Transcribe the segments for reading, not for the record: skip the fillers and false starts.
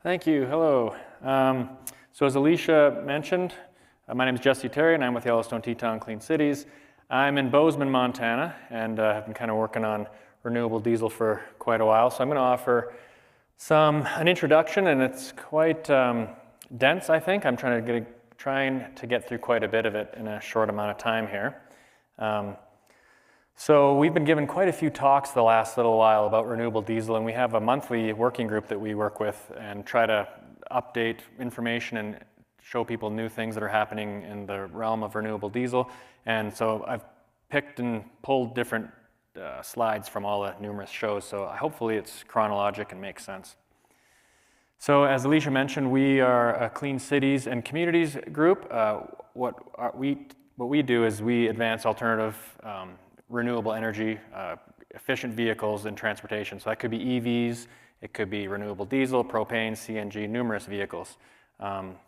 Thank you. Hello. So as Alicia mentioned, my name is Therien. I'm with Yellowstone-Teton Clean Cities. I'm in Bozeman, Montana, and have been kind of working on renewable diesel for quite a while. So I'm going to offer an introduction, and it's quite dense, I think. I'm trying to get through quite a bit of it in a short amount of time here. So we've been given quite a few talks the last little while about renewable diesel, and we have a monthly working group that we work with and try to update information and show people new things that are happening in the realm of renewable diesel. And so I've picked and pulled different slides from all the numerous shows, so hopefully it's chronologic and makes sense. So as Alicia mentioned, we are a Clean Cities and Communities group. What we do is we advance alternative renewable energy, efficient vehicles in transportation. So that could be EVs, it could be renewable diesel, propane, CNG, numerous vehicles.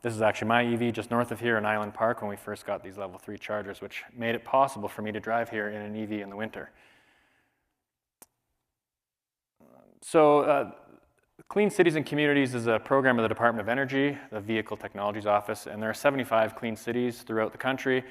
This is actually my EV just north of here in Island Park when we first got these level 3 chargers, which made it possible for me to drive here in an EV in the winter. So Clean Cities and Communities is a program of the Department of Energy, the Vehicle Technologies Office, and there are 75 clean cities throughout the country.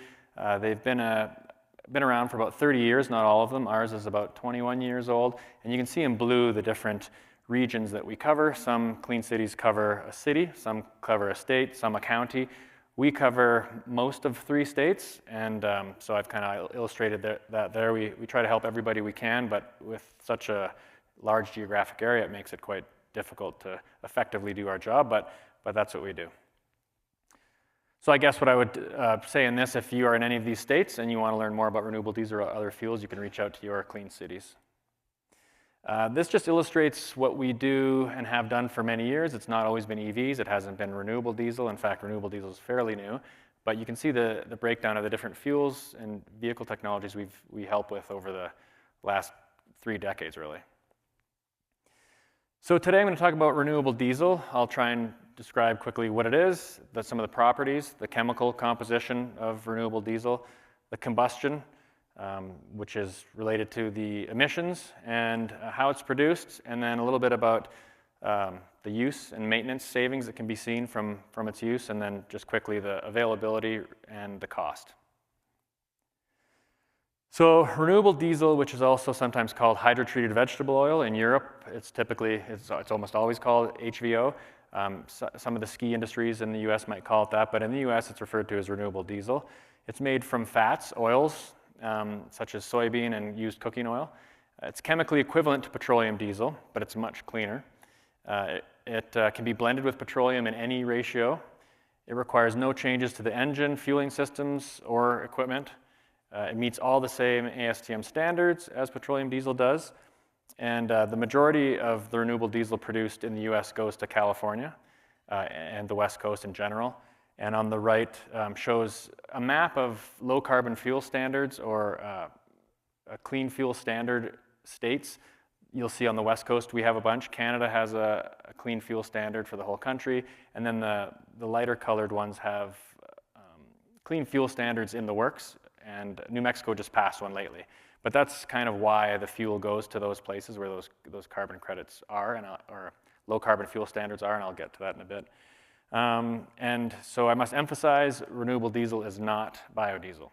They've been around for about 30 years, not all of them. Ours is about 21 years old. And you can see in blue the different regions that we cover. Some clean cities cover a city, some cover a state, some a county. We cover most of 3 states, and so I've kind of illustrated that there. We try to help everybody we can, but with such a large geographic area, it makes it quite difficult to effectively do our job, but that's what we do. So I guess what I would say in this, if you are in any of these states and you want to learn more about renewable diesel or other fuels, you can reach out to your clean cities. This just illustrates what we do and have done for many years. It's not always been EVs. It hasn't been renewable diesel. In fact, renewable diesel is fairly new. But you can see the breakdown of the different fuels and vehicle technologies we help with over the last 3 decades, really. So today I'm going to talk about renewable diesel. I'll try and describe quickly what it is, some of the properties, the chemical composition of renewable diesel, the combustion, which is related to the emissions, and how it's produced, and then a little bit about the use and maintenance savings that can be seen from its use, and then just quickly the availability and the cost. So renewable diesel, which is also sometimes called hydrotreated vegetable oil in Europe, it's almost always called HVO. Some of the ski industries in the US might call it that, but in the US it's referred to as renewable diesel. It's made from fats, oils, such as soybean and used cooking oil. It's chemically equivalent to petroleum diesel, but it's much cleaner. It can be blended with petroleum in any ratio. It requires no changes to the engine, fueling systems, or equipment. It meets all the same ASTM standards as petroleum diesel does. And the majority of the renewable diesel produced in the US goes to California and the West Coast in general. And on the right shows a map of low carbon fuel standards or a clean fuel standard states. You'll see on the West Coast we have a bunch. Canada has a clean fuel standard for the whole country. And then the lighter colored ones have clean fuel standards in the works. And New Mexico just passed one lately. But that's kind of why the fuel goes to those places where those carbon credits are, or low carbon fuel standards are, and I'll get to that in a bit. And so I must emphasize, renewable diesel is not biodiesel.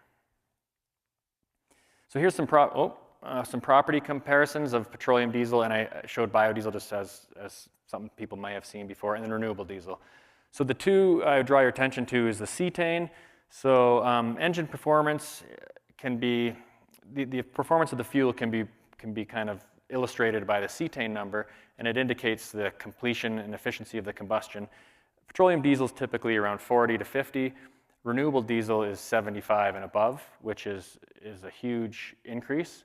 So here's some property comparisons of petroleum diesel, and I showed biodiesel just as some people may have seen before, and then renewable diesel. So the two I draw your attention to is the cetane. So engine performance can be, the performance of the fuel can be kind of illustrated by the cetane number, and it indicates the completion and efficiency of the combustion. Petroleum diesel is typically around 40 to 50. Renewable diesel is 75 and above, which is a huge increase.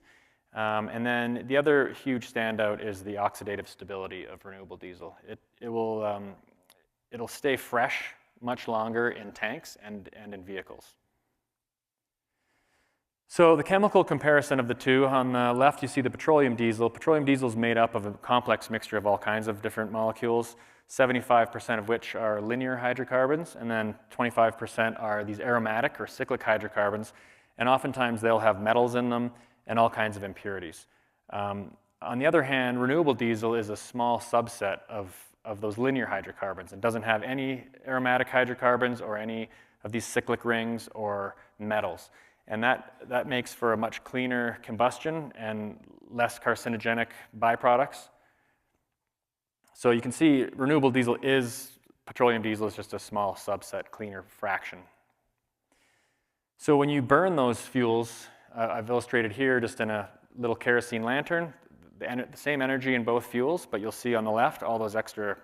And then the other huge standout is the oxidative stability of renewable diesel. It'll stay fresh much longer in tanks and in vehicles. So the chemical comparison of the two, on the left you see the petroleum diesel. Petroleum diesel is made up of a complex mixture of all kinds of different molecules, 75% of which are linear hydrocarbons, and then 25% are these aromatic or cyclic hydrocarbons, and oftentimes they'll have metals in them and all kinds of impurities. On the other hand, renewable diesel is a small subset of of those linear hydrocarbons. It doesn't have any aromatic hydrocarbons or any of these cyclic rings or metals. And that makes for a much cleaner combustion and less carcinogenic byproducts. So you can see petroleum diesel is just a small subset, cleaner fraction. So when you burn those fuels, I've illustrated here just in a little kerosene lantern, the same energy in both fuels, but you'll see on the left all those extra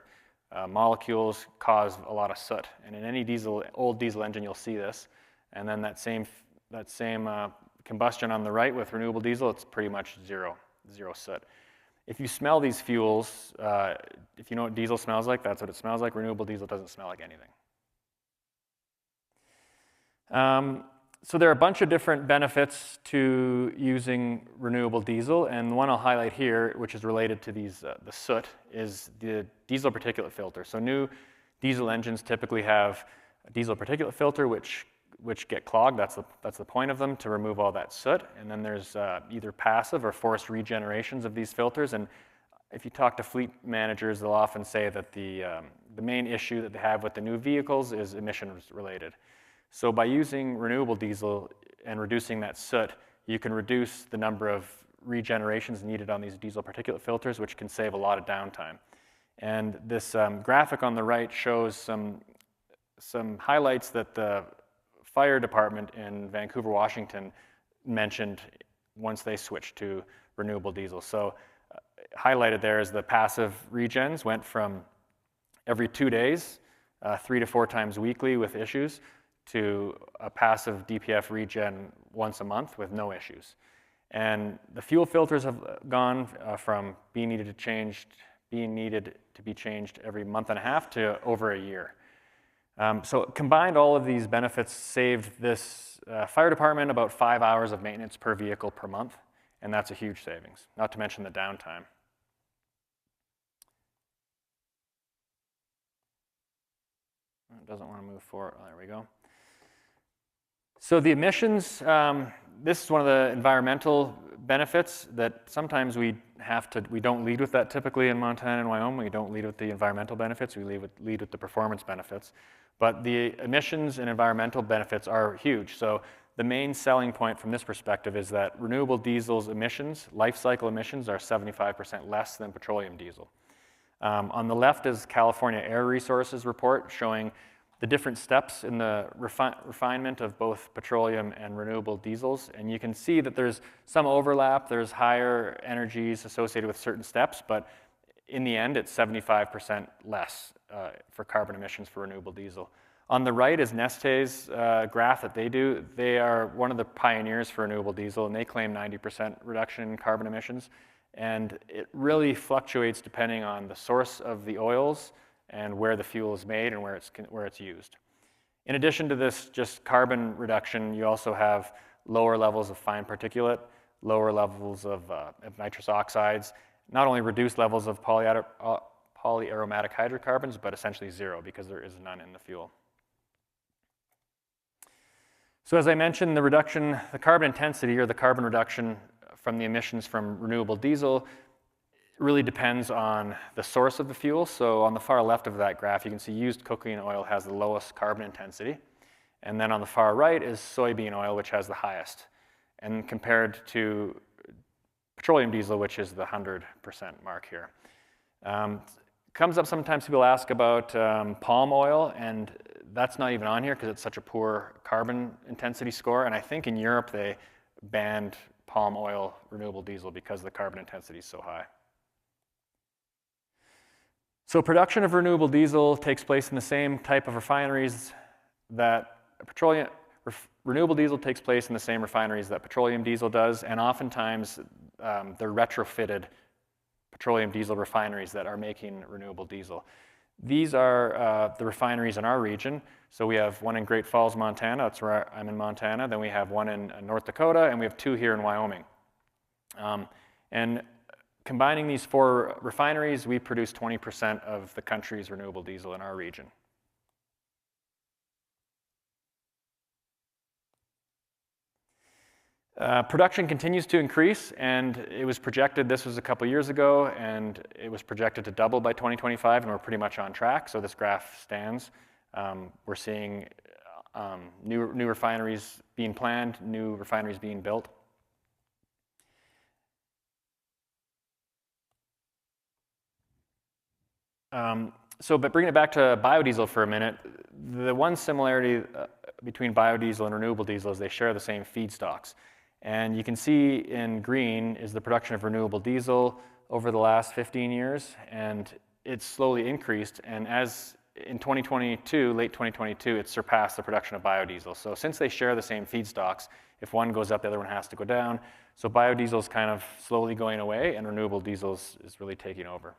molecules cause a lot of soot. And in any old diesel engine, you'll see this. And then that same combustion on the right with renewable diesel, it's pretty much zero soot. If you smell these fuels, if you know what diesel smells like, that's what it smells like. Renewable diesel doesn't smell like anything. So there are a bunch of different benefits to using renewable diesel, and the one I'll highlight here, which is related to the soot, is the diesel particulate filter. So new diesel engines typically have a diesel particulate filter which get clogged. That's the point of them, to remove all that soot. And then there's either passive or forced regenerations of these filters. And if you talk to fleet managers, they'll often say that the main issue that they have with the new vehicles is emissions related. So by using renewable diesel and reducing that soot, you can reduce the number of regenerations needed on these diesel particulate filters, which can save a lot of downtime. And this graphic on the right shows some highlights that the fire department in Vancouver, Washington mentioned once they switched to renewable diesel. So highlighted there is the passive regens went from every 2 days, 3 to 4 times weekly with issues, to a passive DPF regen once a month with no issues. And the fuel filters have gone from being needed to be changed every month and a half to over a year. So combined, all of these benefits saved this fire department about 5 hours of maintenance per vehicle per month, and that's a huge savings, not to mention the downtime. It doesn't want to move forward. Oh, there we go. So the emissions, this is one of the environmental benefits that sometimes we don't lead with that typically in Montana and Wyoming. We don't lead with the environmental benefits, we lead with the performance benefits. But the emissions and environmental benefits are huge. So the main selling point from this perspective is that renewable diesel's emissions, life cycle emissions, are 75% less than petroleum diesel. On the left is California Air Resources report showing the different steps in the refinement of both petroleum and renewable diesels. And you can see that there's some overlap. There's higher energies associated with certain steps, but in the end, it's 75% less for carbon emissions for renewable diesel. On the right is Neste's graph that they do. They are one of the pioneers for renewable diesel, and they claim 90% reduction in carbon emissions. And it really fluctuates depending on the source of the oils and where the fuel is made and where it's used. In addition to this just carbon reduction, you also have lower levels of fine particulate, lower levels of nitrous oxides, not only reduced levels of polyaromatic hydrocarbons, but essentially zero because there is none in the fuel. So as I mentioned, the carbon intensity or the carbon reduction from the emissions from renewable diesel really depends on the source of the fuel. So on the far left of that graph, you can see used cooking oil has the lowest carbon intensity. And then on the far right is soybean oil, which has the highest. And compared to petroleum diesel, which is the 100% mark here. Comes up sometimes, people ask about palm oil, and that's not even on here because it's such a poor carbon intensity score. And I think in Europe they banned palm oil renewable diesel because the carbon intensity is so high. So production of renewable diesel takes place in the same type of refineries that renewable diesel takes place in the same refineries that petroleum diesel does, and oftentimes they're retrofitted petroleum diesel refineries that are making renewable diesel. These are the refineries in our region. So we have one in Great Falls, Montana. That's where I'm in Montana. Then we have one in North Dakota, and we have 2 here in Wyoming. And combining these 4 refineries, we produce 20% of the country's renewable diesel in our region. Production continues to increase, and it was projected, this was a couple years ago, and it was projected to double by 2025, and we're pretty much on track, so this graph stands. We're seeing new refineries being planned, new refineries being built. But bringing it back to biodiesel for a minute, the one similarity between biodiesel and renewable diesel is they share the same feedstocks. And you can see in green is the production of renewable diesel over the last 15 years, and it's slowly increased. And as in 2022, late 2022, it surpassed the production of biodiesel. So since they share the same feedstocks, if one goes up, the other one has to go down. So biodiesel is kind of slowly going away, and renewable diesel is really taking over.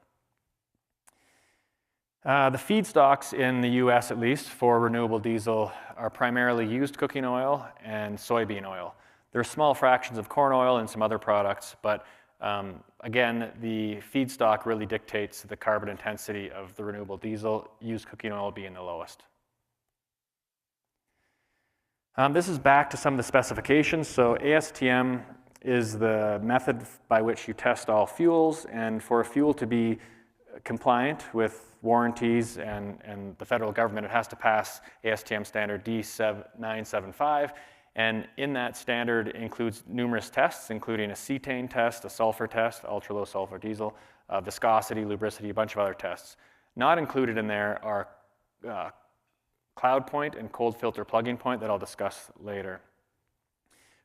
The feedstocks in the US, at least, for renewable diesel are primarily used cooking oil and soybean oil. There are small fractions of corn oil and some other products, but again, the feedstock really dictates the carbon intensity of the renewable diesel, used cooking oil being the lowest. This is back to some of the specifications. So ASTM is the method by which you test all fuels, and for a fuel to be compliant with warranties and the federal government, it has to pass ASTM standard D975. And in that standard includes numerous tests, including a cetane test, a sulfur test, ultra-low sulfur diesel, viscosity, lubricity, a bunch of other tests. Not included in there are cloud point and cold filter plugging point that I'll discuss later.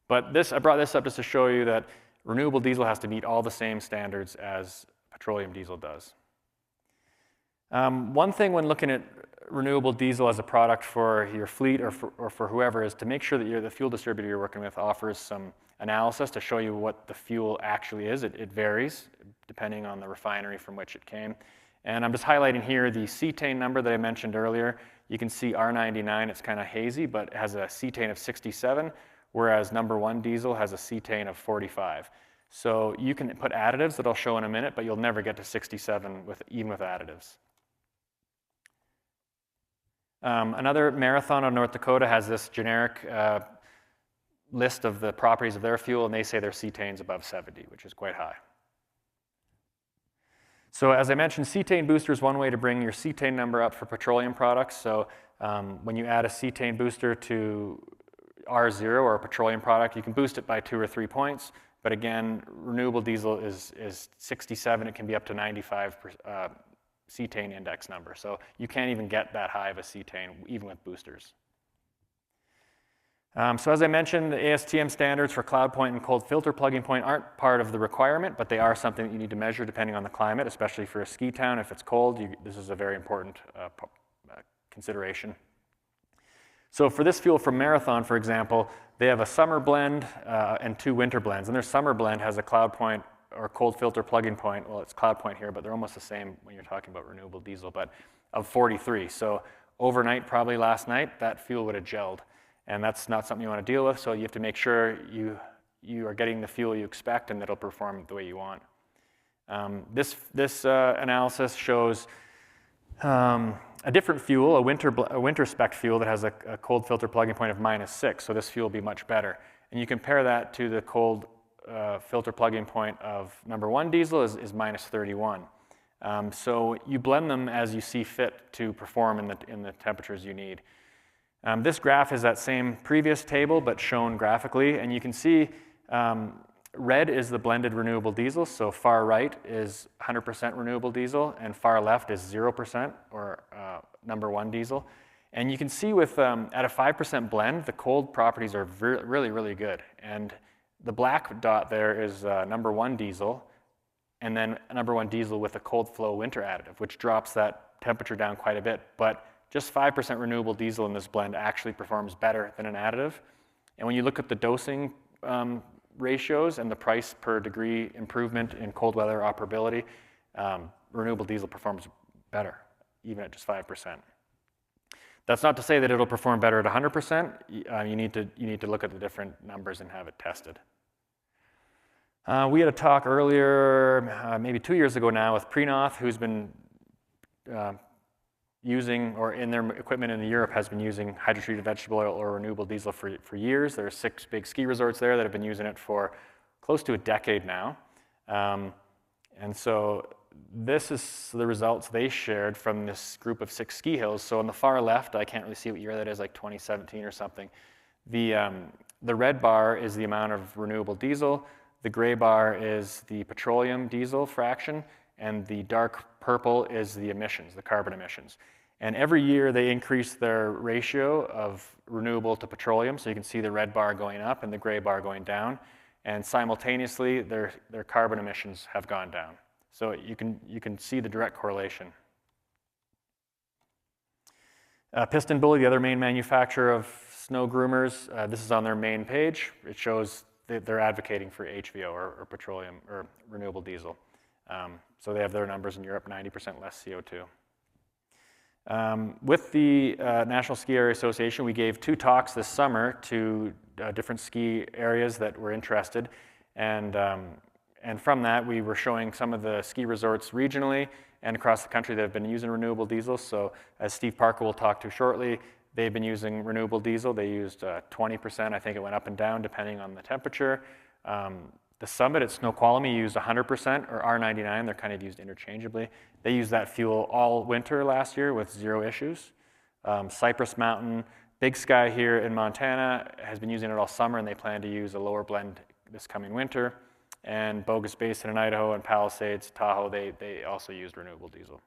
But I brought this up just to show you that renewable diesel has to meet all the same standards as petroleum diesel does. One thing when looking at renewable diesel as a product for your fleet or for whoever is to make sure that the fuel distributor you're working with offers some analysis to show you what the fuel actually is. It varies depending on the refinery from which it came. And I'm just highlighting here the cetane number that I mentioned earlier. You can see R99, it's kind of hazy, but it has a cetane of 67, whereas number 1 diesel has a cetane of 45. So you can put additives that I'll show in a minute, but you'll never get to 67 even with additives. Another Marathon of North Dakota has this generic list of the properties of their fuel, and they say their cetane's above 70, which is quite high. So as I mentioned, cetane booster is one way to bring your cetane number up for petroleum products. So when you add a cetane booster to R0 or a petroleum product, you can boost it by 2 or 3 points. But again, renewable diesel is 67. It can be up to 95 cetane index number. So you can't even get that high of a cetane, even with boosters. So as I mentioned, the ASTM standards for cloud point and cold filter plugging point aren't part of the requirement, but they are something that you need to measure depending on the climate, especially for a ski town. If it's cold, this is a very important consideration. So for this fuel from Marathon, for example, they have a summer blend and 2 winter blends. And their summer blend has a cloud point or cold filter plugging point. Well, it's cloud point here, but they're almost the same when you're talking about renewable diesel, but of 43. So overnight, probably last night, that fuel would have gelled. And that's not something you want to deal with, so you have to make sure you are getting the fuel you expect and that it'll perform the way you want. This analysis shows a different fuel, a winter spec fuel that has a cold filter plugging point of -6, so this fuel will be much better. And you compare that to the cold filter plugging point of number 1 diesel is -31. So you blend them as you see fit to perform in the temperatures you need. This graph is that same previous table, but shown graphically, and you can see red is the blended renewable diesel, so far right is 100% renewable diesel, and far left is 0% or number 1 diesel. And you can see with at a 5% blend, the cold properties are really, really good. And the black dot there is number 1 diesel, and then number 1 diesel with a cold flow winter additive, which drops that temperature down quite a bit. But just 5% renewable diesel in this blend actually performs better than an additive. And when you look at the dosing ratios and the price per degree improvement in cold weather operability, renewable diesel performs better, even at just 5%. That's not to say that it'll perform better at 100%. You need to look at the different numbers and have it tested. We had a talk earlier, maybe 2 years ago now, with Prenoth, who's been using, or in their equipment in Europe has been using hydrotreated vegetable oil or renewable diesel for years. There are 6 big ski resorts there that have been using it for close to a decade now. And so this is the results they shared from this group of 6 ski hills. So on the far left, I can't really see what year that is, like 2017 or something. The red bar is the amount of renewable diesel. The gray bar is the petroleum diesel fraction, and the dark purple is the emissions, the carbon emissions. And every year they increase their ratio of renewable to petroleum, so you can see the red bar going up and the gray bar going down. And simultaneously, their carbon emissions have gone down. So you can see the direct correlation. Piston Bully, the other main manufacturer of snow groomers, this is on their main page. It shows that they're advocating for HVO or petroleum or renewable diesel. So they have their numbers in Europe, 90% less CO2. With the National Ski Area Association, we gave 2 talks this summer to different ski areas that were interested. And from that, we were showing some of the ski resorts regionally and across the country that have been using renewable diesel. So as Steve Parker will talk to shortly, they've been using renewable diesel. They used 20%. I think it went up and down depending on the temperature. The Summit at Snoqualmie used 100%, or R99. They're kind of used interchangeably. They used that fuel all winter last year with 0 issues. Cypress Mountain, Big Sky here in Montana has been using it all summer, and they plan to use a lower blend this coming winter. And Bogus Basin in Idaho and Palisades, Tahoe, they also used renewable diesel.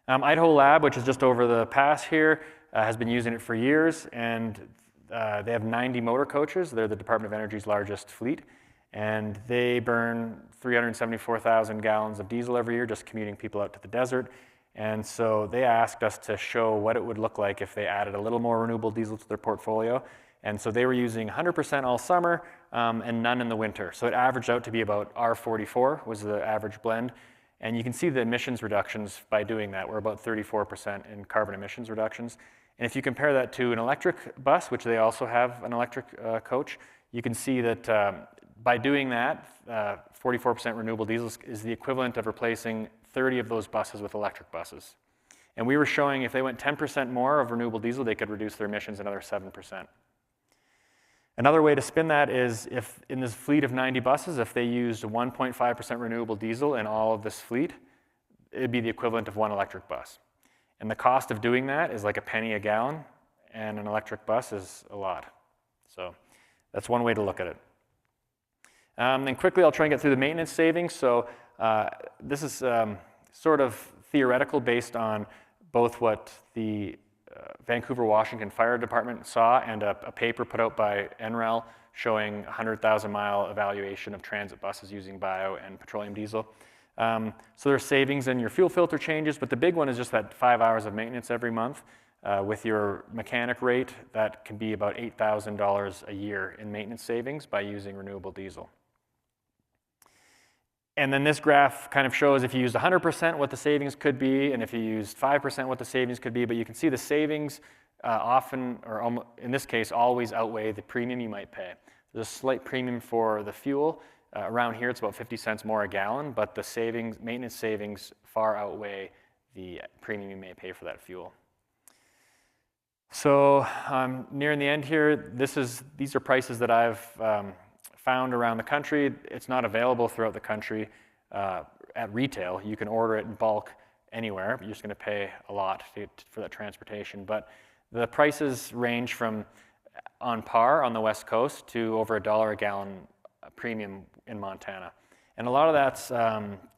Idaho Lab, which is just over the pass here, has been using it for years, and they have 90 motor coaches. They're the Department of Energy's largest fleet, and they burn 374,000 gallons of diesel every year just commuting people out to the desert. And so they asked us to show what it would look like if they added a little more renewable diesel to their portfolio. And so they were using 100% all summer and none in the winter. So it averaged out to be about R44 was the average blend. And you can see the emissions reductions by doing that. We're about 34% in carbon emissions reductions. And if you compare that to an electric bus, which they also have an electric coach, you can see that by doing that, 44% renewable diesel is the equivalent of replacing 30 of those buses with electric buses. And we were showing if they went 10% more of renewable diesel, they could reduce their emissions another 7%. Another way to spin that is if in this fleet of 90 buses, if they used 1.5% renewable diesel in all of this fleet, it'd be the equivalent of 1 electric bus. And the cost of doing that is like a penny a gallon, and an electric bus is a lot. So that's one way to look at it. Then quickly, I'll try and get through the maintenance savings. So this is sort of theoretical based on both what the Vancouver, Washington Fire Department saw and a paper put out by NREL showing 100,000-mile evaluation of transit buses using bio and petroleum diesel. So there's savings in your fuel filter changes, but the big one is just that 5 hours of maintenance every month. With your mechanic rate, that can be about $8,000 a year in maintenance savings by using renewable diesel. And then this graph kind of shows if you used 100% what the savings could be, and if you used 5% what the savings could be, but you can see the savings often, or in this case, always outweigh the premium you might pay. There's a slight premium for the fuel. Around here, it's about 50 cents more a gallon, but the savings, maintenance savings far outweigh the premium you may pay for that fuel. So nearing the end here, these are prices that I've found around the country. It's not available throughout the country at retail. You can order it in bulk anywhere, but you're just going to pay a lot for that transportation. But the prices range from on par on the West Coast to over $1 a gallon premium in Montana. And a lot of that's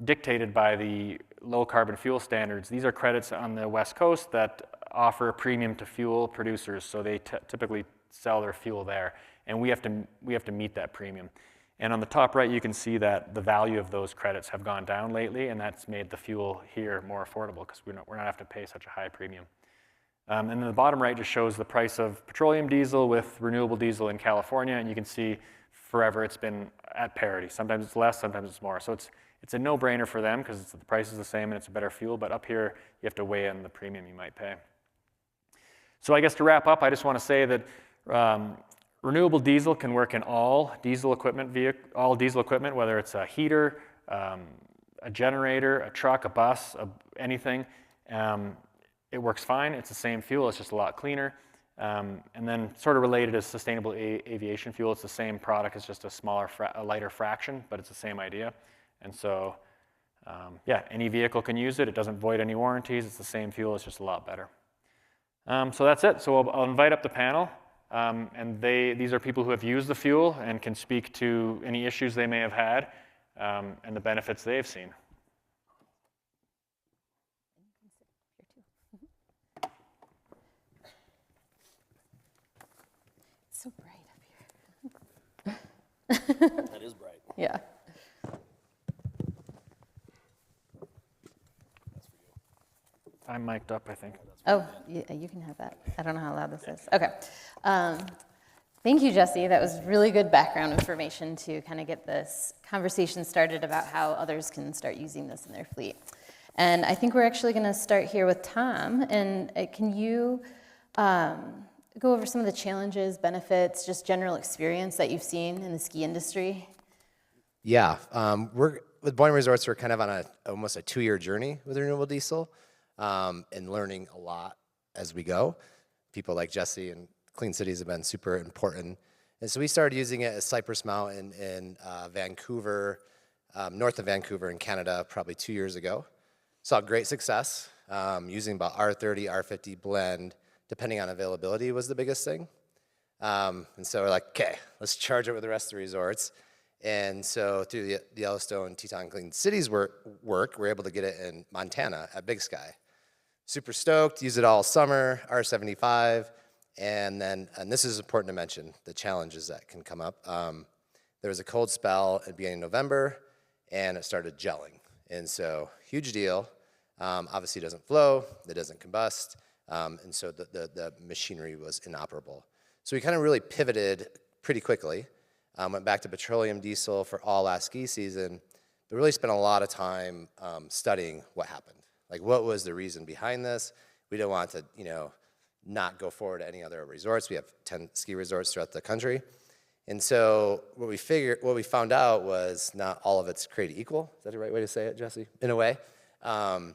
dictated by the low carbon fuel standards. These are credits on the West Coast that offer a premium to fuel producers, so they typically sell their fuel there. And we have to meet that premium. And on the top right, you can see that the value of those credits have gone down lately, and that's made the fuel here more affordable because we're not having to pay such a high premium. And then the bottom right just shows the price of petroleum diesel with renewable diesel in California, and you can see forever it's been at parity. Sometimes it's less, sometimes it's more. So it's a no-brainer for them because the price is the same and it's a better fuel, but up here you have to weigh in the premium you might pay. So I guess to wrap up, I just want to say that renewable diesel can work in all diesel equipment, whether it's a heater, a generator, a truck, a bus, anything. It works fine. It's the same fuel. It's just a lot cleaner. And then sort of related is sustainable aviation fuel. It's the same product. It's just a smaller, a lighter fraction, but it's the same idea. And so, yeah, any vehicle can use it. It doesn't void any warranties. It's the same fuel. It's just a lot better. So that's it. So I'll invite up the panel. And these are people who have used the fuel and can speak to any issues they may have had and the benefits they've seen. It's so bright up here. That is bright. Yeah. I'm mic'd up, I think. Oh, you can have that. I don't know how loud this is. Okay. Thank you, Jesse. That was really good background information to kind of get this conversation started about how others can start using this in their fleet. And I think we're actually going to start here with Tom. And can you go over some of the challenges, benefits, just general experience that you've seen in the ski industry? Yeah, with Boyne Resorts, we're kind of on almost a 2-year journey with renewable diesel and learning a lot as we go. People like Jesse and Clean Cities have been super important. And so we started using it at Cypress Mountain in Vancouver, north of Vancouver in Canada, probably 2 years ago. Saw great success using about R30, R50 blend, depending on availability was the biggest thing. And so we're like, okay, let's charge it with the rest of the resorts. And so through the Yellowstone-Teton Clean Cities work, we're able to get it in Montana at Big Sky. Super stoked, use it all summer, R75. And then, and this is important to mention, the challenges that can come up. There was a cold spell at the beginning of November, and it started gelling. And so, huge deal. Obviously, it doesn't flow, it doesn't combust, and so the machinery was inoperable. So we kind of really pivoted pretty quickly. Went back to petroleum diesel for all last ski season, but really spent a lot of time studying what happened. Like, what was the reason behind this? We don't want to, not go forward to any other resorts. We have 10 ski resorts throughout the country. And so what we found out was not all of it's created equal. Is that the right way to say it, Jesse? In a way. And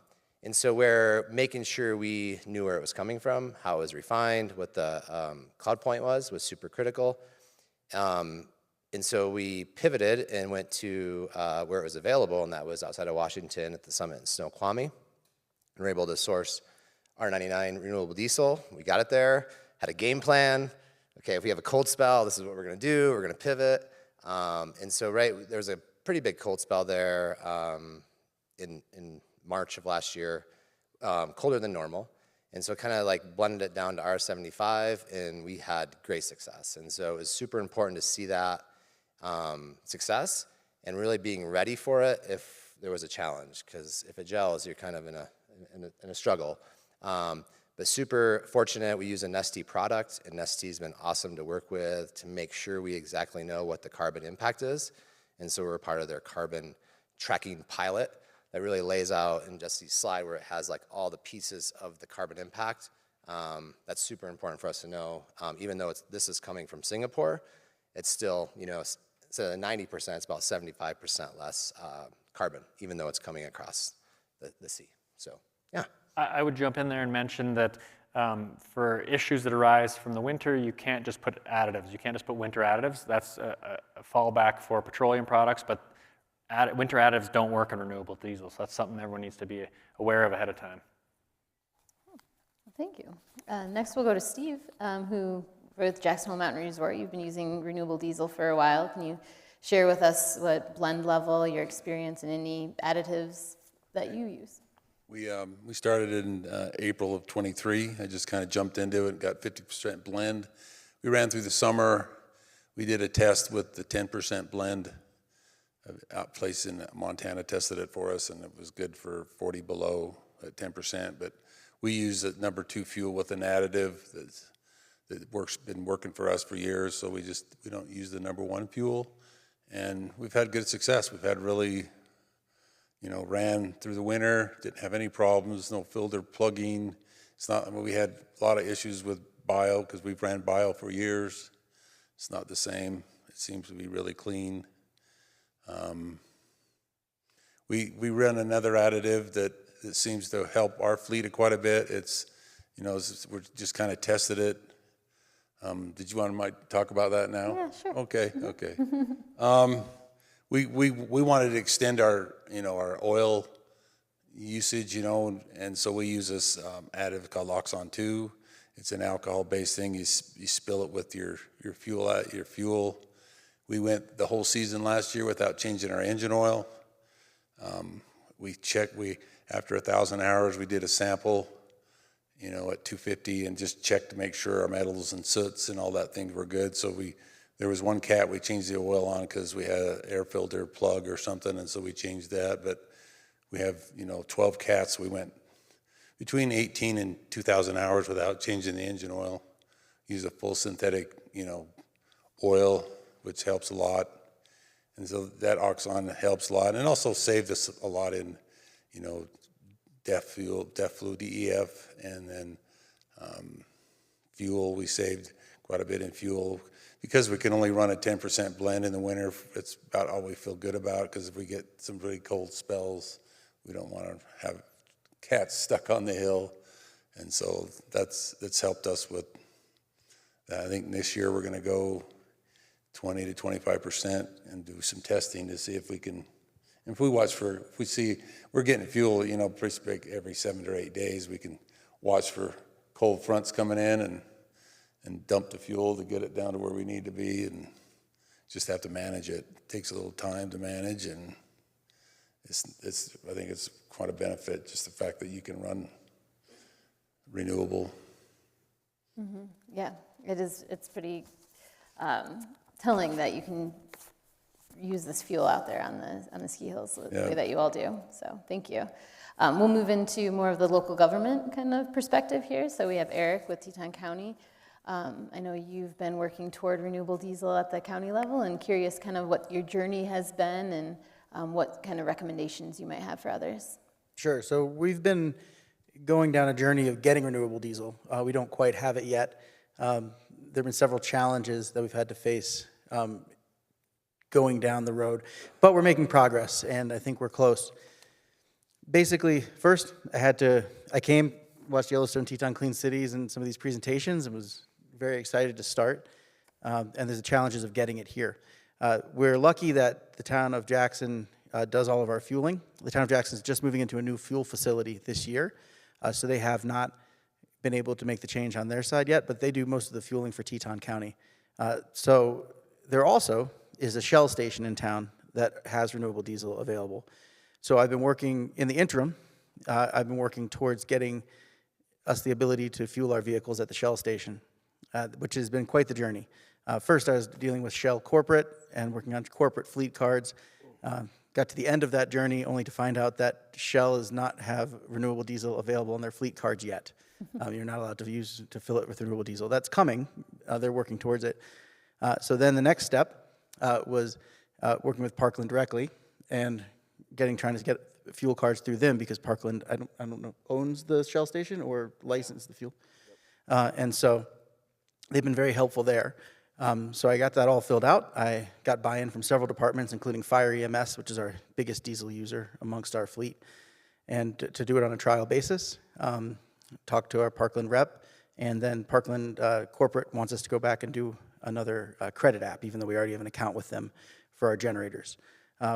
so we're making sure we knew where it was coming from, how it was refined, what the cloud point was super critical. And so we pivoted and went to where it was available, and that was outside of Washington at the summit in Snoqualmie. And we're able to source R99 renewable diesel. We got it there, had a game plan. Okay, if we have a cold spell, this is what we're gonna do. We're gonna pivot. And so, there was a pretty big cold spell there in March of last year, colder than normal. And so kind of like blended it down to R75, and we had great success. And so it was super important to see that success and really being ready for it if there was a challenge, because if it gels, you're kind of in a struggle. But super fortunate, we use a Neste product, and Neste's been awesome to work with to make sure we exactly know what the carbon impact is. And so we're part of their carbon tracking pilot that really lays out in Jesse's slide where it has like all the pieces of the carbon impact. That's super important for us to know. Even though this is coming from Singapore, it's still, instead of 90%, it's about 75% less carbon, even though it's coming across the sea. So, yeah. I would jump in there and mention that for issues that arise from the winter, you can't just put additives. You can't just put winter additives. That's a fallback for petroleum products, but winter additives don't work on renewable diesel. So that's something everyone needs to be aware of ahead of time. Well, thank you. Next, we'll go to Steve, who with Jackson Hole Mountain Resort, you've been using renewable diesel for a while. Can you share with us what blend level, your experience, and any additives that you use? We started in April of 23. I just kind of jumped into it and got 50% blend. We ran through the summer. We did a test with the 10% blend. Out place in Montana tested it for us, and it was good for 40 below at 10%. But we use a #2 fuel with an additive that's been working for us for years. So we don't use the #1 fuel, and we've had good success. We've had really, ran through the winter, didn't have any problems, no filter plugging. We had a lot of issues with bio because we've ran bio for years. It's not the same. It seems to be really clean. We run another additive that that seems to help our fleet quite a bit. It's, we're just kind of tested it. Did you want to talk about that now? Yeah, sure. Okay, okay. We wanted to extend our, our oil usage, and so we use this additive called Oxon 2. It's an alcohol-based thing. You spill it with your fuel. We went the whole season last year without changing our engine oil. After 1,000 hours, we did a sample, at 250 and just checked to make sure our metals and soots and all that things were good. So there was one cat we changed the oil on because we had an air filter plug or something, and so we changed that. But we have, 12 cats. We went between 18 and 2,000 hours without changing the engine oil. Use a full synthetic, oil, which helps a lot. And so that Oxon helps a lot, and also saved us a lot in, DEF fluid, DEF, and then fuel. We saved quite a bit in fuel. Because we can only run a 10% blend in the winter, it's about all we feel good about, because if we get some really cold spells, we don't want to have cats stuck on the hill. And so that's helped us with that. I think this year we're going to go 20 to 25% and do some testing to see if we can, if we see we're getting fuel, pretty big every 7 to 8 days, we can watch for cold fronts coming in and dump the fuel to get it down to where we need to be, and just have to manage it. It takes a little time to manage, and I think it's quite a benefit, just the fact that you can run renewable. Mm-hmm. Yeah, it is. It's pretty telling that you can use this fuel out there on the ski hills the way that you all do. So thank you. We'll move into more of the local government kind of perspective here. So we have Erik with Teton County. I know you've been working toward renewable diesel at the county level, and curious kind of what your journey has been and what kind of recommendations you might have for others. Sure. So we've been going down a journey of getting renewable diesel. We don't quite have it yet. There have been several challenges that we've had to face going down the road, but we're making progress, and I think we're close. Basically, first, I came, watched Yellowstone-Teton Clean Cities and some of these presentations, and was very excited to start. And there's the challenges of getting it here. We're lucky that the town of Jackson does all of our fueling. The town of Jackson is just moving into a new fuel facility this year, so they have not been able to make the change on their side yet, but they do most of the fueling for Teton County. So there also is a Shell station in town that has renewable diesel available. So I've been working, in the interim, I've been working towards getting us the ability to fuel our vehicles at the Shell station, which has been quite the journey. First, I was dealing with Shell corporate and working on corporate fleet cards. Got to the end of that journey only to find out that Shell does not have renewable diesel available on their fleet cards yet. You're not allowed to fill it with renewable diesel. That's coming. They're working towards it. So then the next step was working with Parkland directly and trying to get fuel cards through them, because Parkland, I don't know, owns the Shell station or licensed the fuel. And so they've been very helpful there. So I got that all filled out. I got buy-in from several departments, including Fire EMS, which is our biggest diesel user amongst our fleet, and to do it on a trial basis. Talked to our Parkland rep, and then Parkland corporate wants us to go back and do another credit app, even though we already have an account with them for our generators,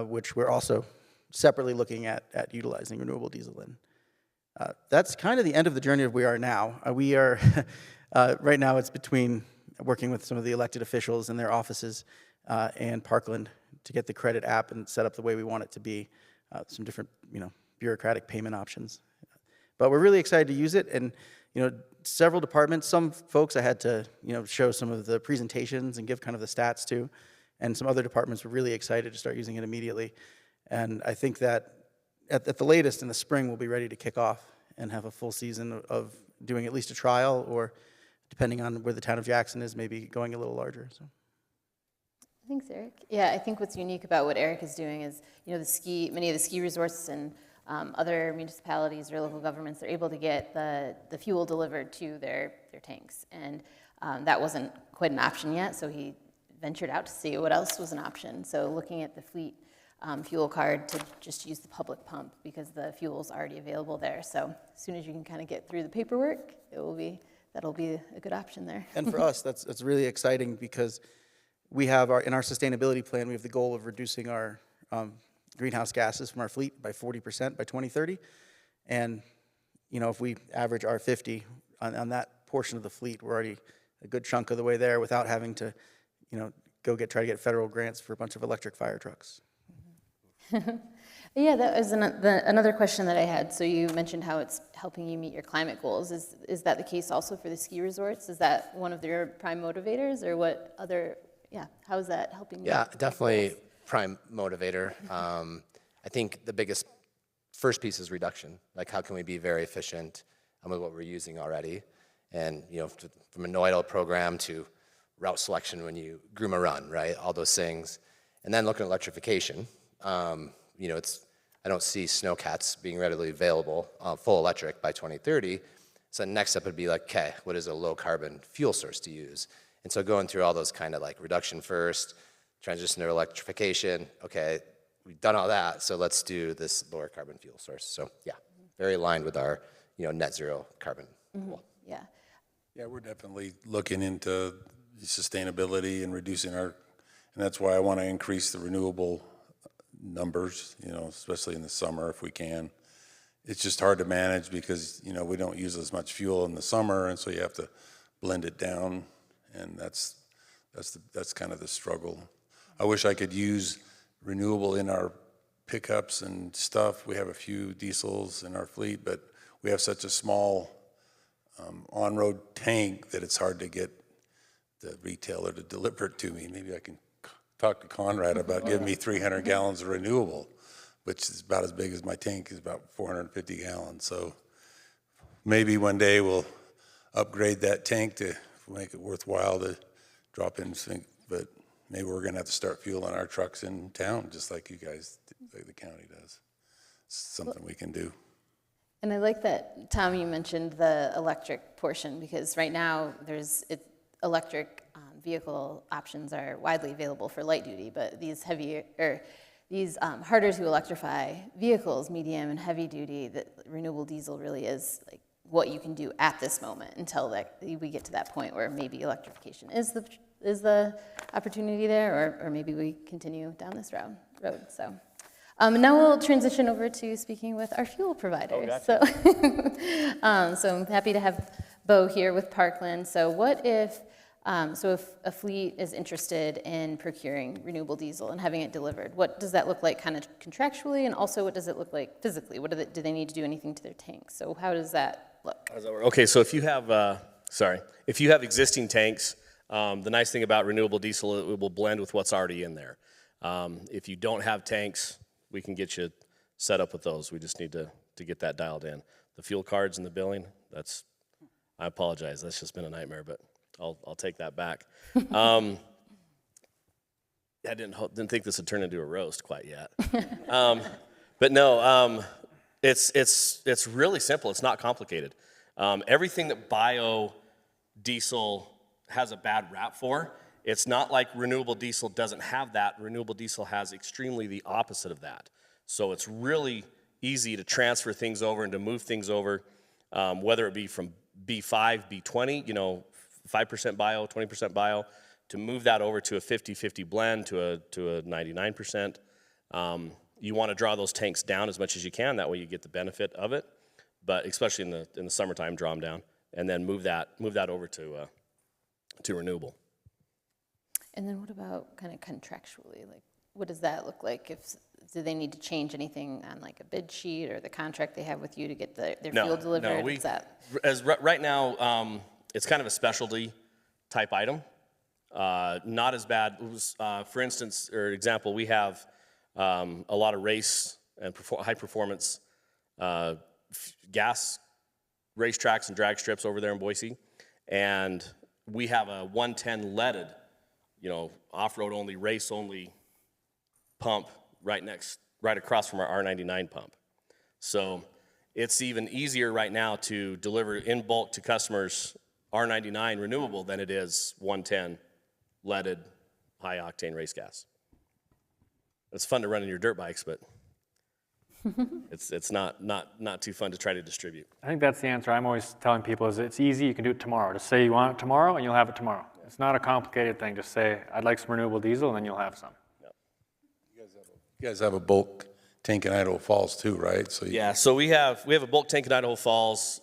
which we're also separately looking at utilizing renewable diesel in. That's kind of the end of the journey of where we are now. We are, right now it's between working with some of the elected officials in their offices and Parkland to get the credit app and set up the way we want it to be, some different, bureaucratic payment options. But we're really excited to use it, and, several departments, some folks I had to, show some of the presentations and give kind of the stats to, and some other departments were really excited to start using it immediately. And I think that at the latest in the spring, we'll be ready to kick off and have a full season of doing at least a trial, or depending on where the town of Jackson is, maybe going a little larger. So. Thanks, Erik. Yeah, I think what's unique about what Erik is doing is, many of the ski resorts and other municipalities or local governments are able to get the fuel delivered to their tanks. And that wasn't quite an option yet, so he ventured out to see what else was an option. So looking at the fleet fuel card to just use the public pump because the fuel's already available there. So as soon as you can kind of get through the paperwork, that'll be a good option there. And for us, that's really exciting because we have in our sustainability plan, we have the goal of reducing our greenhouse gases from our fleet by 40% by 2030. And, if we average R50 on that portion of the fleet, we're already a good chunk of the way there without having to, try to get federal grants for a bunch of electric fire trucks. Yeah, that was another question that I had. So you mentioned how it's helping you meet your climate goals. Is that the case also for the ski resorts? Is that one of their prime motivators, or what other? Yeah, how is that helping you? Yeah, definitely prime motivator. I think the first piece is reduction. Like, how can we be very efficient with what we're using already? And from a no-idle program to route selection when you groom a run, right? All those things, and then looking at electrification. I don't see snowcats being readily available full electric by 2030. So the next step would be like, okay, what is a low carbon fuel source to use? And so going through all those kind of like reduction first, transition to electrification. Okay, we've done all that, so let's do this lower carbon fuel source. So yeah, very aligned with our net zero carbon goal. Yeah. Yeah, we're definitely looking into sustainability and reducing and that's why I want to increase the renewable numbers, especially in the summer if we can. It's just hard to manage because, we don't use as much fuel in the summer, and so you have to blend it down, and that's kind of the struggle. I wish I could use renewable in our pickups and stuff. We have a few diesels in our fleet, but we have such a small on-road tank that it's hard to get the retailer to deliver it to me. Maybe I can talk to Conrad about giving me 300 gallons of renewable, which is about as big as my tank is, about 450 gallons. So maybe one day we'll upgrade that tank to make it worthwhile to drop in sync, but maybe we're gonna have to start fueling our trucks in town, just like you guys, like the county does. It's something we can do. And I like that, Tom, you mentioned the electric portion, because right now electric vehicle options are widely available for light duty, but these harder to electrify vehicles, medium and heavy duty, that renewable diesel really is like what you can do at this moment until we get to that point where maybe electrification is the opportunity there, or maybe we continue down this road. So. Now we'll transition over to speaking with our fuel providers. Oh, gotcha. So I'm happy to have Bo here with Parkland. So what if a fleet is interested in procuring renewable diesel and having it delivered, what does that look like kind of contractually, and also what does it look like physically? Do they need to do anything to their tanks? So how does that look? How does that work? Okay, so if you have existing tanks, the nice thing about renewable diesel, it will blend with what's already in there. If you don't have tanks, we can get you set up with those. We just need to get that dialed in. The fuel cards and the billing, I apologize, that's just been a nightmare, but I'll take that back. I didn't think this would turn into a roast quite yet. But no, it's really simple. It's not complicated. Everything that biodiesel has a bad rap for, it's not like renewable diesel doesn't have that. Renewable diesel has extremely the opposite of that. So it's really easy to transfer things over and to move things over, whether it be from B5, B20, 5% bio, 20% bio, to move that over to a 50-50 blend to a 99%. You want to draw those tanks down as much as you can. That way you get the benefit of it, but especially in the summertime, draw them down, and then move that over to renewable. And then what about kind of contractually? Like, what does that look like? Do they need to change anything on like a bid sheet or the contract they have with you to get their fuel delivered? No, right now, it's kind of a specialty type item. Not as bad. For instance, or example, we have a lot of race and high performance gas racetracks and drag strips over there in Boise, and we have a 110 leaded, off-road only, race only pump right across from our R99 pump. So it's even easier right now to deliver in bulk to customers R99 renewable than it is 110 leaded high octane race gas. It's fun to run in your dirt bikes, but it's not too fun to try to distribute. I think that's the answer I'm always telling people is it's easy, you can do it tomorrow. Just say you want it tomorrow and you'll have it tomorrow. It's not a complicated thing. Just say, I'd like some renewable diesel, and then you'll have some. You guys have a bulk tank in Idaho Falls too, right? So Yeah, so we have a bulk tank in Idaho Falls.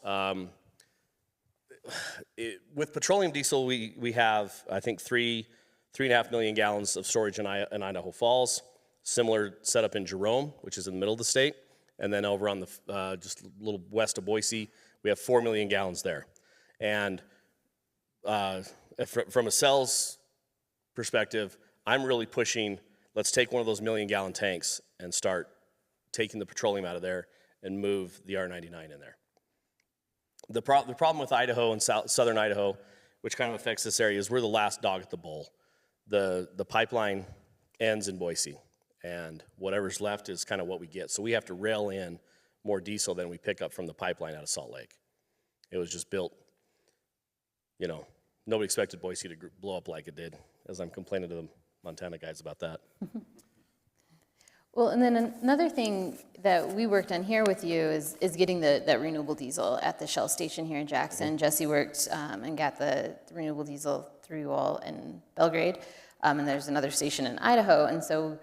With petroleum diesel, we have, I think, 3.5 million gallons of storage in Idaho Falls. Similar setup in Jerome, which is in the middle of the state. And then over on the, just a little west of Boise, we have 4 million gallons there. And from a sales perspective, I'm really pushing, let's take one of those million-gallon tanks and start taking the petroleum out of there and move the R99 in there. The problem with Idaho and southern Idaho, which kind of affects this area, is we're the last dog at the bowl. The pipeline ends in Boise, and whatever's left is kind of what we get. So we have to rail in more diesel than we pick up from the pipeline out of Salt Lake. It was just built, you know, nobody expected Boise to blow up like it did, as I'm complaining to the Montana guys about that. Well, and then another thing that we worked on here with you is getting that renewable diesel at the Shell station here in Jackson. Jesse worked and got the renewable diesel through you all in Belgrade, and there's another station in Idaho. And so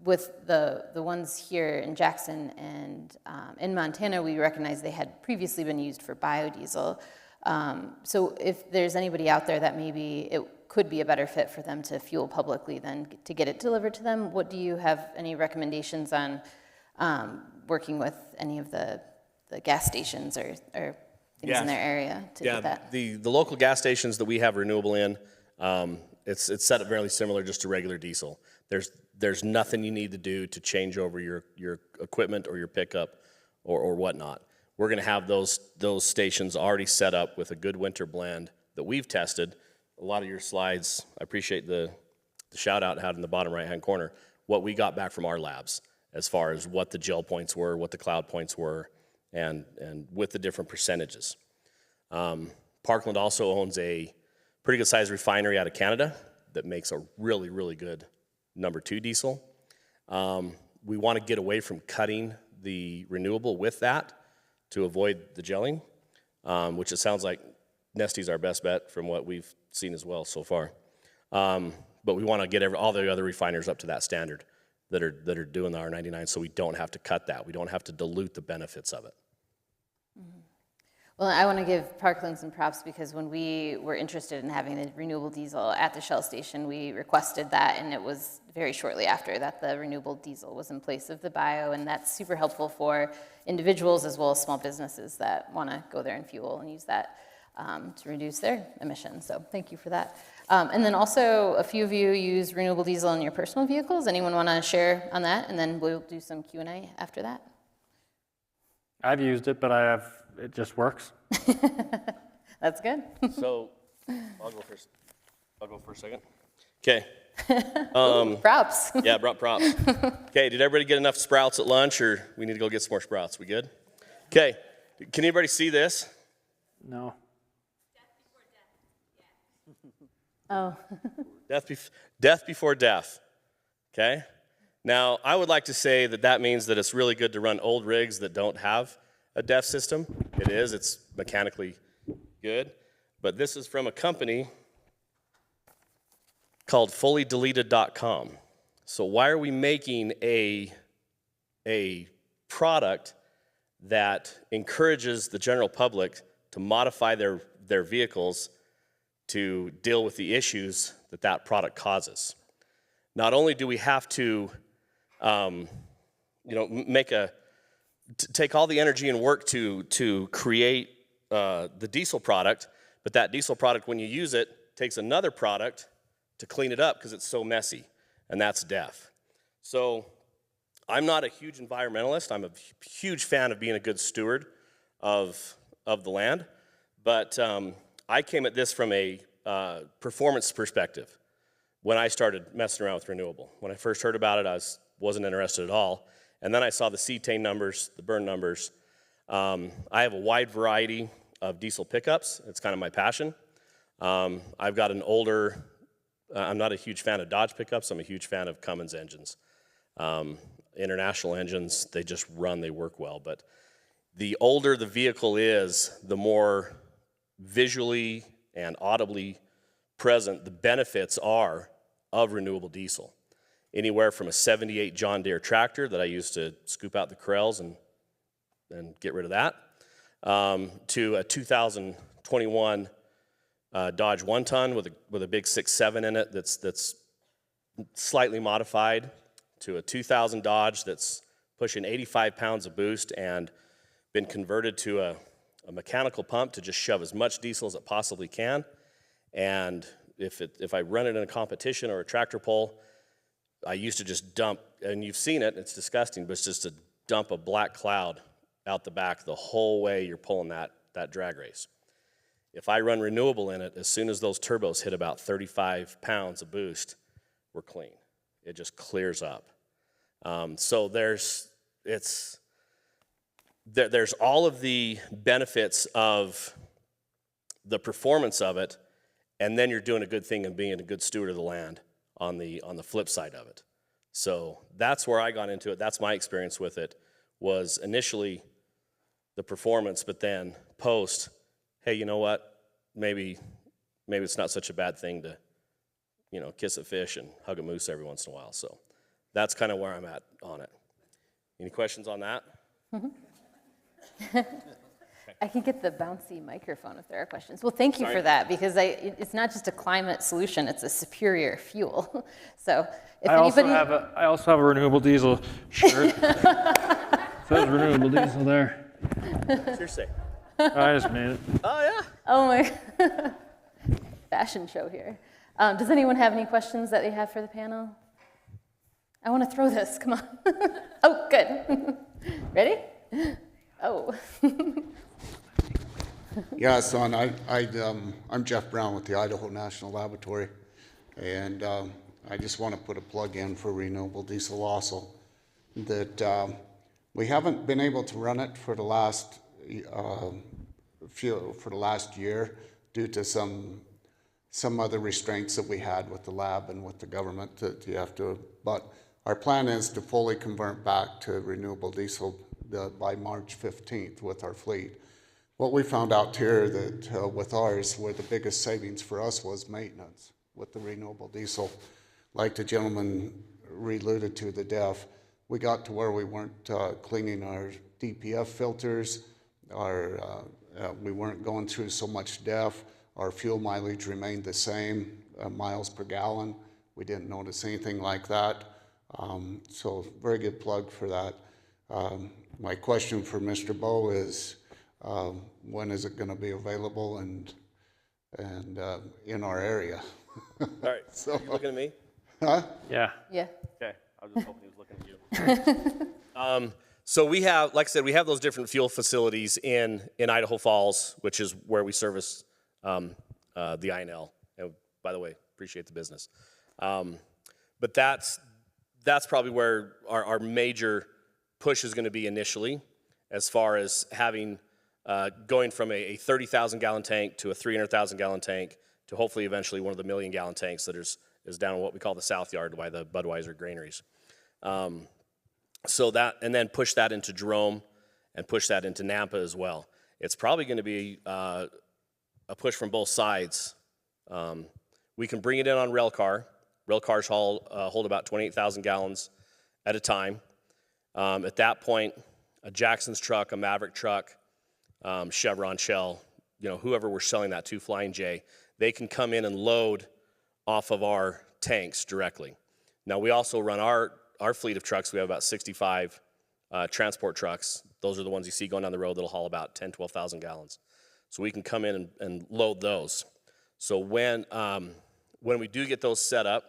with the ones here in Jackson and in Montana, we recognized they had previously been used for biodiesel. So if there's anybody out there that maybe it could be a better fit for them to fuel publicly than to get it delivered to them, what do you have any recommendations on working with any of the gas stations or things in their area to get that? The local gas stations that we have renewable in, it's set up very similar just to regular diesel. There's nothing you need to do to change over your equipment or your pickup or whatnot. We're going to have those stations already set up with a good winter blend that we've tested. A lot of your slides, I appreciate the shout out had in the bottom right hand corner, what we got back from our labs as far as what the gel points were, what the cloud points were, and with the different percentages. Parkland also owns a pretty good sized refinery out of Canada that makes a really, really good number 2 diesel. We want to get away from cutting the renewable with that to avoid the gelling, which it sounds like Nesty's our best bet from what we've seen as well so far. But we want to get all the other refiners up to that standard that are doing the R99, so we don't have to cut that. We don't have to dilute the benefits of it. Well, I want to give Parkland some props because when we were interested in having the renewable diesel at the Shell station, we requested that, and it was very shortly after that the renewable diesel was in place of the bio, and that's super helpful for individuals as well as small businesses that want to go there and fuel and use that to reduce their emissions. So thank you for that. And then also, a few of you use renewable diesel in your personal vehicles. Anyone want to share on that? And then we'll do some Q&A after that. I've used it, but it just works. That's good. So I'll go first. I'll go for a second. Okay. Props. Yeah, brought props. Okay, did everybody get enough sprouts at lunch, or we need to go get some more sprouts? We good? Okay. Can anybody see this? No. Oh. Death before death. Okay. Now, I would like to say that means that it's really good to run old rigs that don't have a DEF system. It is. It's mechanically good. But this is from a company called fullydeleted.com. So why are we making a product that encourages the general public to modify their vehicles to deal with the issues that product causes? Not only do we have to take all the energy and work to create the diesel product, but that diesel product, when you use it, takes another product to clean it up because it's so messy, and that's DEF. So I'm not a huge environmentalist. I'm a huge fan of being a good steward of the land, but I came at this from a performance perspective when I started messing around with renewable. When I first heard about it, I wasn't interested at all. And then I saw the cetane numbers, the burn numbers. I have a wide variety of diesel pickups. It's kind of my passion. I've got an older, I'm not a huge fan of Dodge pickups. I'm a huge fan of Cummins engines. International engines, they just run, they work well. But the older the vehicle is, the more visually and audibly present the benefits are of renewable diesel. Anywhere from a 78 John Deere tractor that I used to scoop out the corrals and get rid of that, to a 2021 Dodge 1-ton with a big 6.7 in it that's slightly modified, to a 2000 Dodge that's pushing 85 pounds of boost and been converted to a mechanical pump to just shove as much diesel as it possibly can. And if I run it in a competition or a tractor pull, I used to just dump, and you've seen it, it's disgusting, but it's just to dump a black cloud out the back the whole way you're pulling that drag race. If I run renewable in it, as soon as those turbos hit about 35 pounds of boost, we're clean. It just clears up. So there's all of the benefits of the performance of it, and then you're doing a good thing and being a good steward of the land on the flip side of it. So that's where I got into it. That's my experience with it, was initially the performance, but then post, hey, you know what? Maybe it's not such a bad thing to, kiss a fish and hug a moose every once in a while. So that's kind of where I'm at on it. Any questions on that? I can get the bouncy microphone if there are questions. Well, thank you for that, because it's not just a climate solution, it's a superior fuel. So if anybody... I also have a renewable diesel shirt. Says renewable diesel there. Seriously. I just made it. Oh, yeah. Oh my, fashion show here. Does anyone have any questions that they have for the panel? I want to throw this, come on. Oh, good. Ready? Oh. Yeah, son, I'm Jeff Brown with the Idaho National Laboratory, and I just want to put a plug in for renewable diesel also, that we haven't been able to run it for the last year due to some other restraints that we had with the lab and with the government that you have to, but our plan is to fully convert back to renewable diesel by March 15th with our fleet. What we found out here that with ours, where the biggest savings for us was maintenance with the renewable diesel. Like the gentleman alluded to, the DEF, we got to where we weren't cleaning our DPF filters, we weren't going through so much DEF, our fuel mileage remained the same, miles per gallon. We didn't notice anything like that. So very good plug for that. My question for Mr. Bowe is, when is it going to be available and in our area? All right, so you looking at me? Huh? Yeah. Yeah. Okay, I was just hoping he was looking at you. So we have, like I said, we have those different fuel facilities in Idaho Falls, which is where we service the INL. And by the way, appreciate the business. But that's probably where our major push is going to be initially, as far as having going from a 30,000 gallon tank to a 300,000 gallon tank to hopefully eventually one of the 1 million gallon tanks that is down in what we call the South Yard by the Budweiser granaries. So that, and then push that into Jerome and push that into Nampa as well. It's probably going to be a push from both sides. We can bring it in on rail car. Rail cars hold about 28,000 gallons at a time. At that point, a Jackson's truck, a Maverick truck, Chevron, Shell, whoever we're selling that to, Flying J, they can come in and load off of our tanks directly. Now, we also run our fleet of trucks. We have about 65 transport trucks. Those are the ones you see going down the road that'll haul about 10, 12,000 gallons. So we can come in and load those. So when we do get those set up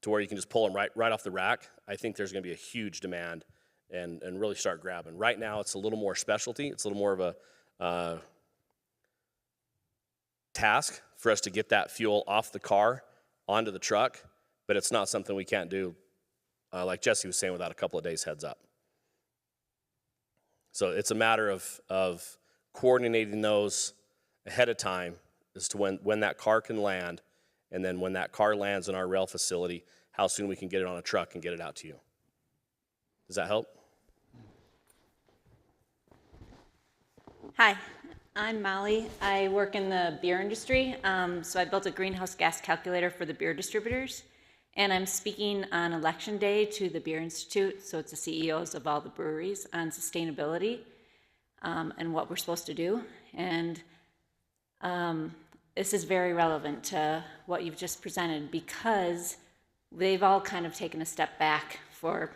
to where you can just pull them right off the rack, I think there's going to be a huge demand and really start grabbing. Right now, it's a little more specialty. It's a little more of a task for us to get that fuel off the car onto the truck, but it's not something we can't do, like Jesse was saying, without a couple of days heads up. So it's a matter of coordinating those ahead of time as to when that car can land, and then when that car lands in our rail facility, how soon we can get it on a truck and get it out to you. Does that help? Hi, I'm Molly. I work in the beer industry, so I built a greenhouse gas calculator for the beer distributors, and I'm speaking on election day to the Beer Institute, so it's the CEOs of all the breweries, on sustainability and what we're supposed to do. And this is very relevant to what you've just presented, because they've all kind of taken a step back for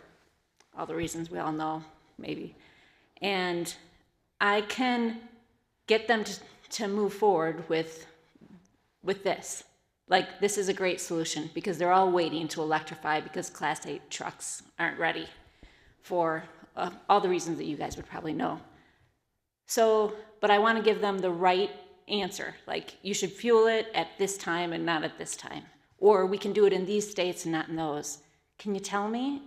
all the reasons we all know, maybe. And I can get them to move forward with this. Like, this is a great solution, because they're all waiting to electrify because Class 8 trucks aren't ready for all the reasons that you guys would probably know. So, but I want to give them the right answer. Like, you should fuel it at this time and not at this time. Or we can do it in these states and not in those. Can you tell me?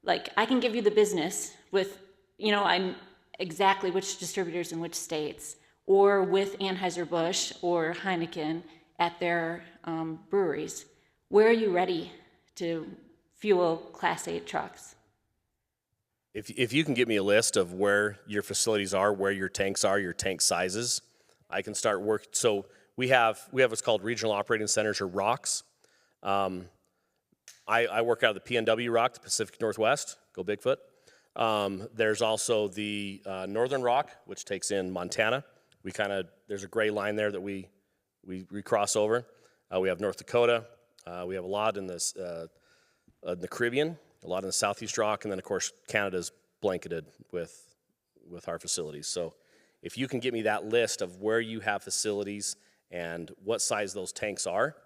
Like, I can give you the business with, I'm exactly which distributors in which states, or with Anheuser-Busch or Heineken at their breweries. Where are you ready to fuel Class 8 trucks? If you can give me a list of where your facilities are, where your tanks are, your tank sizes, I can start work. So we have what's called regional operating centers, or ROCs. I work out of the PNW ROC, the Pacific Northwest. Go Bigfoot. There's also the Northern ROC, which takes in Montana. There's a gray line there that we cross over. We have North Dakota. We have a lot in the Caribbean, a lot in the Southeast ROC, and then of course Canada's blanketed with our facilities. So if you can get me that list of where you have facilities and what size those tanks are,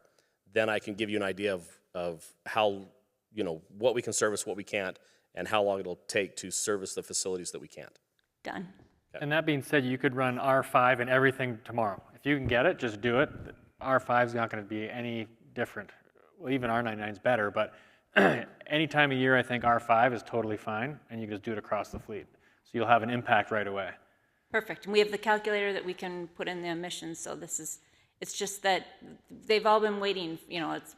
then I can give you an idea of how, what we can service, what we can't, and how long it'll take to service the facilities that we can't. Done. And that being said, you could run R5 and everything tomorrow. If you can get it, just do it. R5 is not going to be any different. Well, even R99 is better, but any time of year, I think R5 is totally fine, and you can just do it across the fleet. So you'll have an impact right away. Perfect. And we have the calculator that we can put in the emissions, so it's just that they've all been waiting,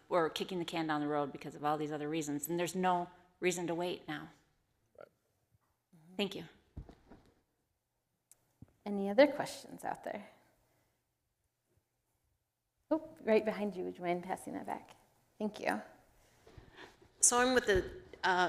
we're kicking the can down the road because of all these other reasons, and there's no reason to wait now. Right. Thank you. Any other questions out there? Oh, right behind you. Would you mind passing that back? Thank you. So I'm with the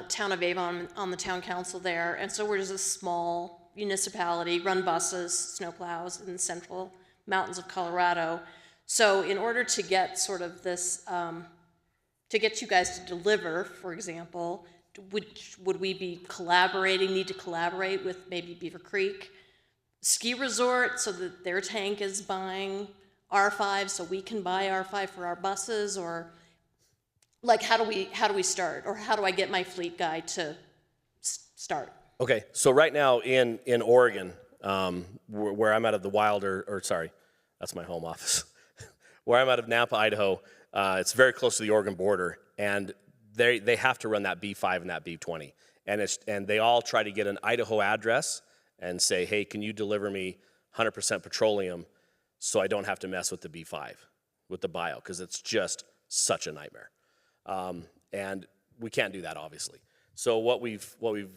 town of Avon on the town council there, and so we're just a small municipality, run buses, snowplows in the central mountains of Colorado. So in order to get sort of this, to get you guys to deliver, for example, would we be need to collaborate with maybe Beaver Creek Ski Resort so that their tank is buying R5 so we can buy R5 for our buses? Or like, how do we start? Or how do I get my fleet guy to start? Okay, so right now in Oregon, where I'm out of the that's my home office. Where I'm out of Napa, Idaho, it's very close to the Oregon border, and they have to run that B5 and that B20, and they all try to get an Idaho address and say, hey, can you deliver me 100% petroleum so I don't have to mess with the B5, with the bio, because it's just such a nightmare. And we can't do that, obviously. So what we've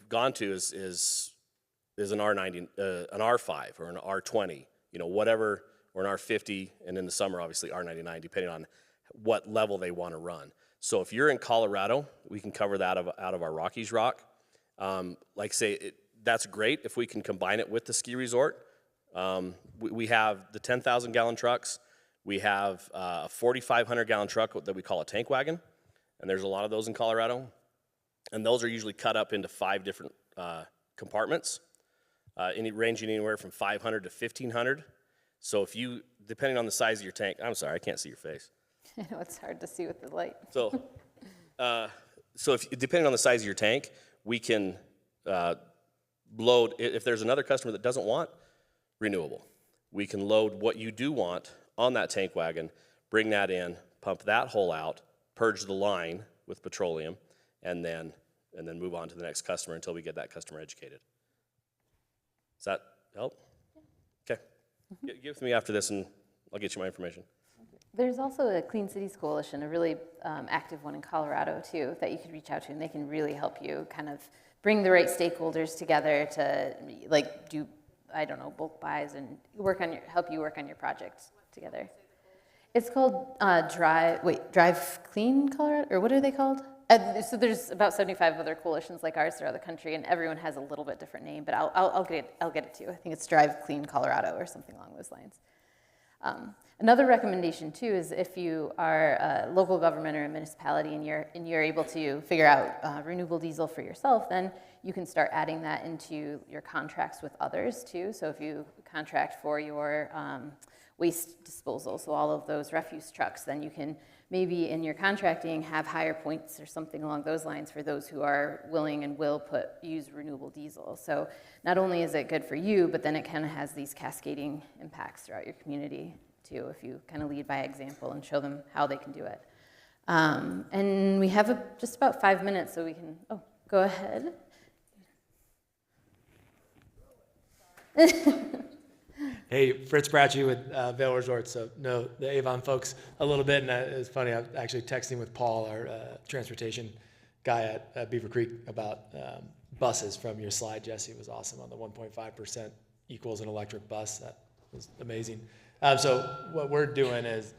gone to is an R90, an R5 or an R20, whatever, or an R50, and in the summer, obviously R99, depending on what level they want to run. So if you're in Colorado, we can cover that out of our Rockies ROC. Like say, that's great if we can combine it with the ski resort. We have the 10,000 gallon trucks. We have a 4,500 gallon truck that we call a tank wagon, and there's a lot of those in Colorado. And those are usually cut up into 5 different compartments, ranging anywhere from 500 to 1,500. So depending on the size of your tank, I'm sorry, I can't see your face. I know it's hard to see with the light. So depending on the size of your tank, we can load, if there's another customer that doesn't want renewable, we can load what you do want on that tank wagon, bring that in, pump that hole out, purge the line with petroleum, and then move on to the next customer until we get that customer educated. Does that help? Okay. Give it to me after this and I'll get you my information. There's also a Clean Cities Coalition, a really active one in Colorado too, that you could reach out to, and they can really help you kind of bring the right stakeholders together to like do, I don't know, bulk buys and help you work on your project together. It's called Drive Clean Colorado, or what are they called? So there's about 75 other coalitions like ours throughout the country, and everyone has a little bit different name, but I'll get it to you. I think it's Drive Clean Colorado or something along those lines. Another recommendation too is if you are a local government or a municipality and you're able to figure out renewable diesel for yourself, then you can start adding that into your contracts with others too. So if you contract for your waste disposal, so all of those refuse trucks, then you can maybe in your contracting have higher points or something along those lines for those who are willing and will use renewable diesel. So not only is it good for you, but then it kind of has these cascading impacts throughout your community too, if you kind of lead by example and show them how they can do it. And we have just about 5 minutes, so we can, go ahead. Hey, Fritz Bracci with Vail Resorts, so know the Avon folks a little bit, and it was funny, I was actually texting with Paul, our transportation guy at Beaver Creek, about buses from your slide, Jesse. It was awesome on the 1.5% equals an electric bus. That was amazing. So what we're doing is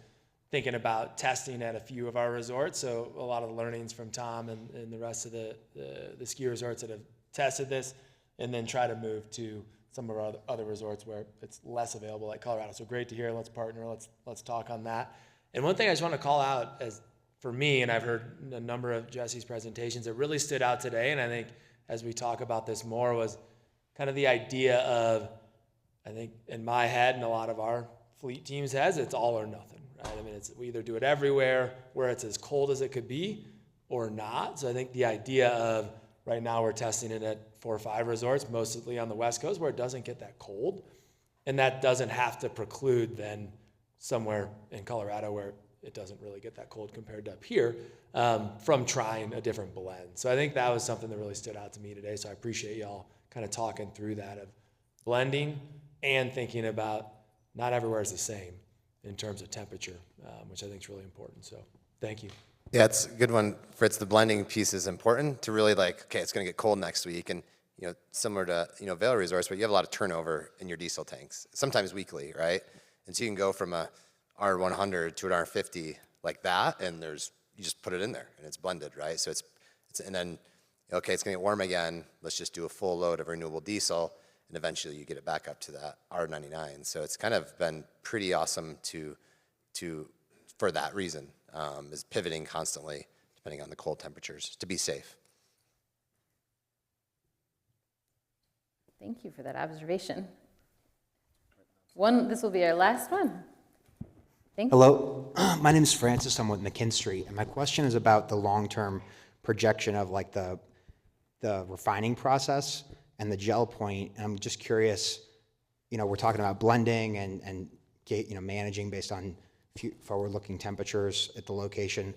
thinking about testing at a few of our resorts, so a lot of the learnings from Tom and the rest of the ski resorts that have tested this, and then try to move to some of our other resorts where it's less available, like Colorado. So great to hear. Let's partner. Let's talk on that. And one thing I just want to call out as for me, and I've heard a number of Jesse's presentations that really stood out today, and I think as we talk about this more, was kind of the idea of, I think in my head and a lot of our fleet teams' heads, it's all or nothing, right? I mean, we either do it everywhere where it's as cold as it could be or not. So I think the idea of right now we're testing it at 4 or 5 resorts, mostly on the West Coast, where it doesn't get that cold. And that doesn't have to preclude then somewhere in Colorado where it doesn't really get that cold compared to up here, from trying a different blend. So I think that was something that really stood out to me today. So I appreciate y'all kind of talking through that of blending and thinking about not everywhere is the same in terms of temperature, which I think is really important. So thank you. Yeah, it's a good one, Fritz. The blending piece is important to really okay, it's going to get cold next week. And, similar to, Vail Resorts, but you have a lot of turnover in your diesel tanks, sometimes weekly, right? And so you can go from a R100 to an R50 like that, and you just put it in there and it's blended, right? So and then, okay, it's going to get warm again. Let's just do a full load of renewable diesel. And eventually you get it back up to that R99. So it's kind of been pretty awesome for that reason, is pivoting constantly depending on the cold temperatures to be safe. Thank you for that observation. This will be our last one. Thank you. Hello, my name is Francis. I'm with McKinn Street, and my question is about the long-term projection of the refining process and the gel point. And I'm just curious, we're talking about blending and managing based on forward-looking temperatures at the location.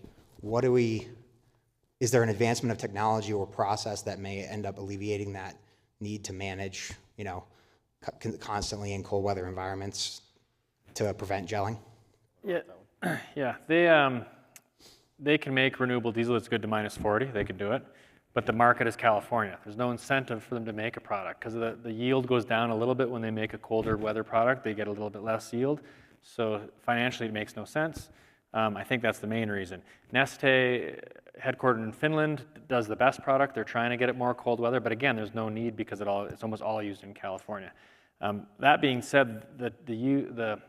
Is there an advancement of technology or process that may end up alleviating that need to manage, constantly in cold weather environments to prevent gelling? Yeah. They can make renewable diesel that's good to -40. They can do it. But the market is California. There's no incentive for them to make a product because the yield goes down a little bit when they make a colder weather product. They get a little bit less yield. So financially, it makes no sense. I think that's the main reason. Neste, headquartered in Finland, does the best product. They're trying to get it more cold weather. But again, there's no need because it's almost all used in California. That being said, the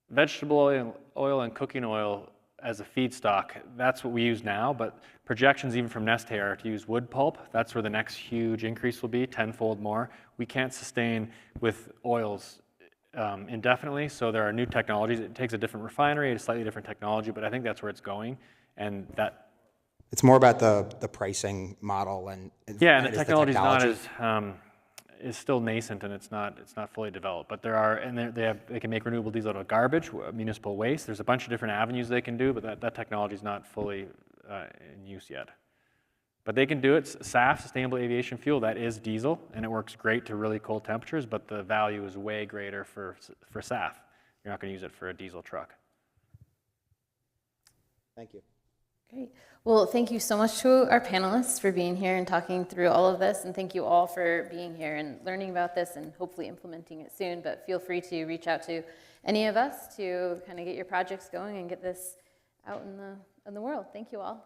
vegetable oil and cooking oil as a feedstock, that's what we use now, but projections even from Neste are to use wood pulp. That's where the next huge increase will be, 10-fold more. We can't sustain with oils indefinitely, so there are new technologies. It takes a different refinery, a slightly different technology, but I think that's where it's going, and that... It's more about the pricing model and the technology is still nascent and it's not fully developed. But they can make renewable diesel out of garbage, municipal waste. There's a bunch of different avenues they can do, but that technology is not fully in use yet. But they can do it. SAF, sustainable aviation fuel, that is diesel, and it works great to really cold temperatures. But the value is way greater for SAF. You're not going to use it for a diesel truck. Thank you. Great. Well, thank you so much to our panelists for being here and talking through all of this, and thank you all for being here and learning about this and hopefully implementing it soon. But feel free to reach out to any of us to kind of get your projects going and get this out in the world. Thank you all.